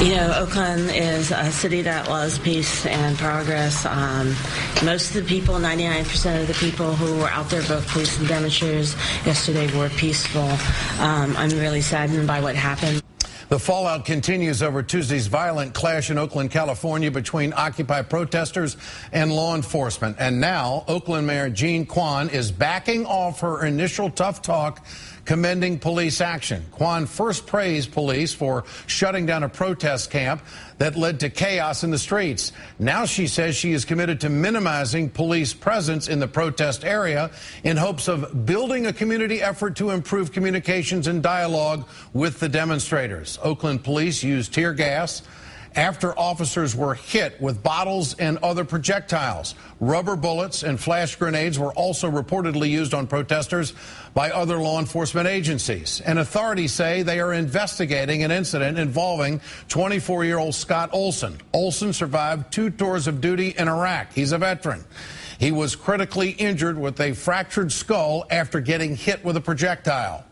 You know, Oakland is a city that loves peace and progress. Most of the people, 99% of the people who were out there, both police and demonstrators yesterday, were peaceful. I'm really saddened by what happened. The fallout continues over Tuesday's violent clash in Oakland, California between Occupy protesters and law enforcement. And now Oakland Mayor Jean Quan is backing off her initial tough talk, commending police action. Quan first praised police for shutting down a protest camp that led to chaos in the streets. Now she says she is committed to minimizing police presence in the protest area in hopes of building a community effort to improve communications and dialogue with the demonstrators. Oakland police used tear gas after officers were hit with bottles and other projectiles. Rubber bullets and flash grenades were also reportedly used on protesters by other law enforcement agencies. And authorities say they are investigating an incident involving 24-year-old Scott Olson. Olson survived 2 tours of duty in Iraq. He's a veteran. He was critically injured with a fractured skull after getting hit with a projectile.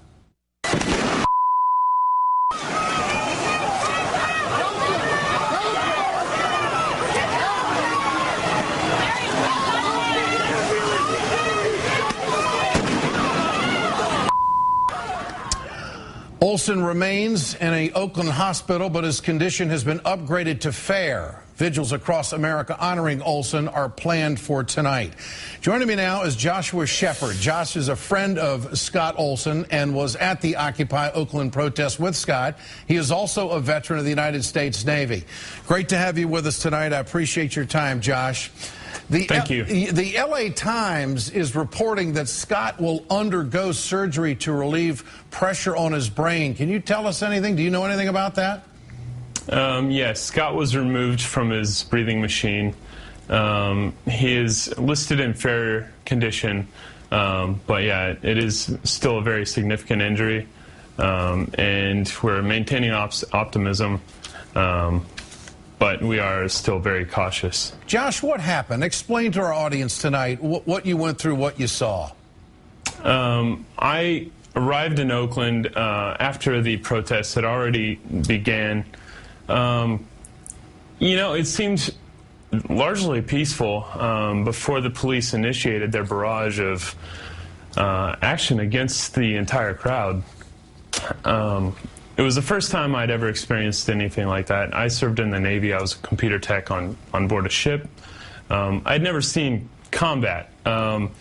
Olson remains in an Oakland hospital, but his condition has been upgraded to fair. Vigils across America honoring Olson are planned for tonight. Joining me now is Joshua Shepard. Josh is a friend of Scott Olson and was at the Occupy Oakland protest with Scott. He is also a veteran of the United States Navy. Great to have you with us tonight. I appreciate your time, Josh. Thank you. The LA Times is reporting that Scott will undergo surgery to relieve pressure on his brain. Can you tell us anything? Do you know anything about that? Yes, Scott was removed from his breathing machine. He is listed in fair condition, but yeah, it is still a very significant injury, and we're maintaining optimism. But we are still very cautious. Josh, what happened? Explain to our audience tonight what you went through, what you saw. I arrived in Oakland after the protests had already began. You know, it seemed largely peaceful before the police initiated their barrage of action against the entire crowd. It was the first time I'd ever experienced anything like that. I served in the Navy. I was a computer tech on board a ship. I'd never seen combat. And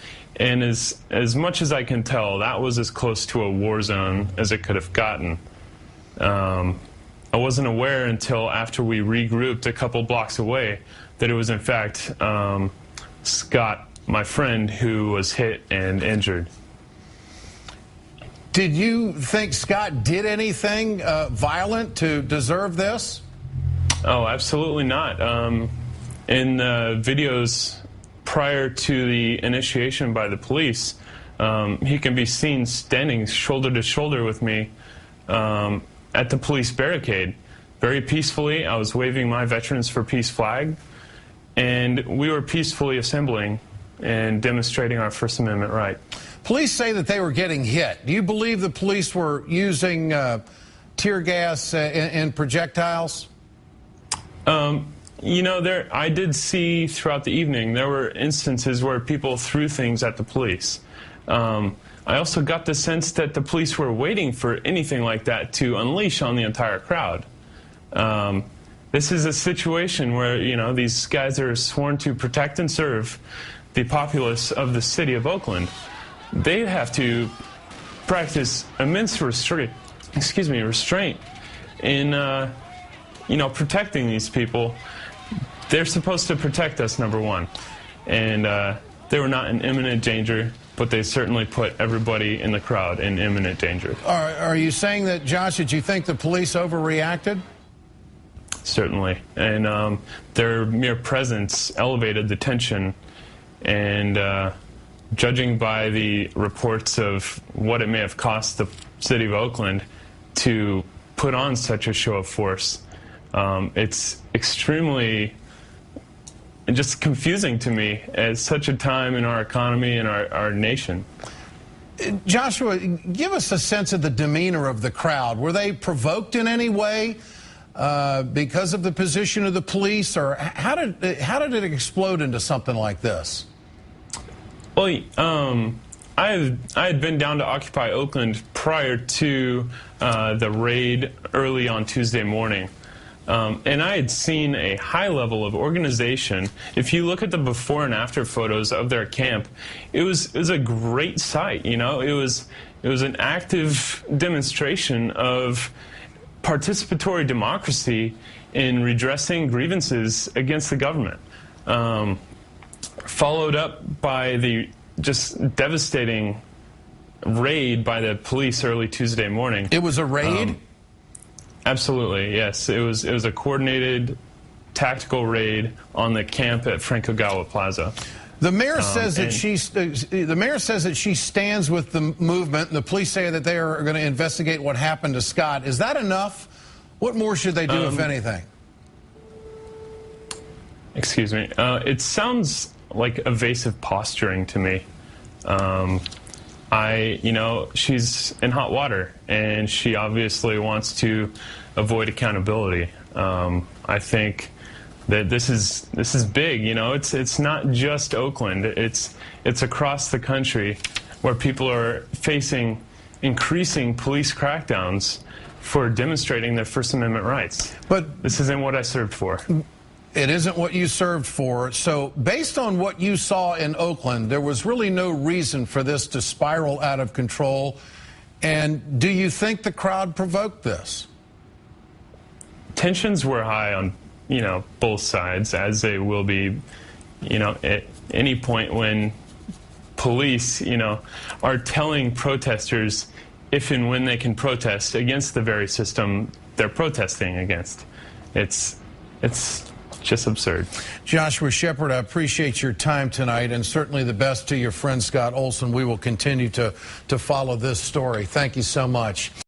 as much as I can tell, that was as close to a war zone as it could have gotten. I wasn't aware until after we regrouped a couple blocks away that it was, in fact, Scott, my friend, who was hit and injured. Did you think Scott did anything violent to deserve this? Oh, absolutely not. In the videos prior to the initiation by the police, he can be seen standing shoulder to shoulder with me at the police barricade. Very peacefully, I was waving my Veterans for Peace flag, and we were peacefully assembling and demonstrating our First Amendment right. Police say that they were getting hit. Do you believe the police were using tear gas and projectiles? You know, I did see throughout the evening there were instances where people threw things at the police. I also got the sense that the police were waiting for anything like that to unleash on the entire crowd. This is a situation where, you know, these guys are sworn to protect and serve the populace of the city of Oakland. They have to practice immense restraint in, you know, protecting these people. They're supposed to protect us, number one. And they were not in imminent danger, but they certainly put everybody in the crowd in imminent danger. Are you saying that, Josh, did you think the police overreacted? Certainly. And their mere presence elevated the tension. And judging by the reports of what it may have cost the city of Oakland to put on such a show of force, it's extremely just confusing to me at such a time in our economy and our nation. Joshua, give us a sense of the demeanor of the crowd. Were they provoked in any way? because of the position of the police, or how did it explode into something like this? Well, I had been down to Occupy Oakland prior to the raid early on Tuesday morning. And I had seen a high level of organization. If you look at the before and after photos of their camp, it was a great sight. You know, it was an active demonstration of participatory democracy in redressing grievances against the government. Followed up by the just devastating raid by the police early Tuesday morning. It was a raid? Absolutely, yes. It was a coordinated tactical raid on the camp at Franco-Gawa Plaza. The mayor says that she stands with the movement, and the police say that they are going to investigate what happened to Scott. Is that enough? What more should they do, if anything? Excuse me. It sounds like evasive posturing to me. She's in hot water, and she obviously wants to avoid accountability. I think that this is big. You know, it's not just Oakland. It's across the country where people are facing increasing police crackdowns for demonstrating their First Amendment rights. But this isn't what I served for. It isn't what you served for. So based on what you saw in Oakland, there was really no reason for this to spiral out of control. And do you think the crowd provoked this? Tensions were high on, both sides, as they will be, at any point when police, are telling protesters if and when they can protest against the very system they're protesting against. It's just absurd. Joshua Shepard, I appreciate your time tonight, and certainly the best to your friend Scott Olson. We will continue to follow this story. Thank you so much.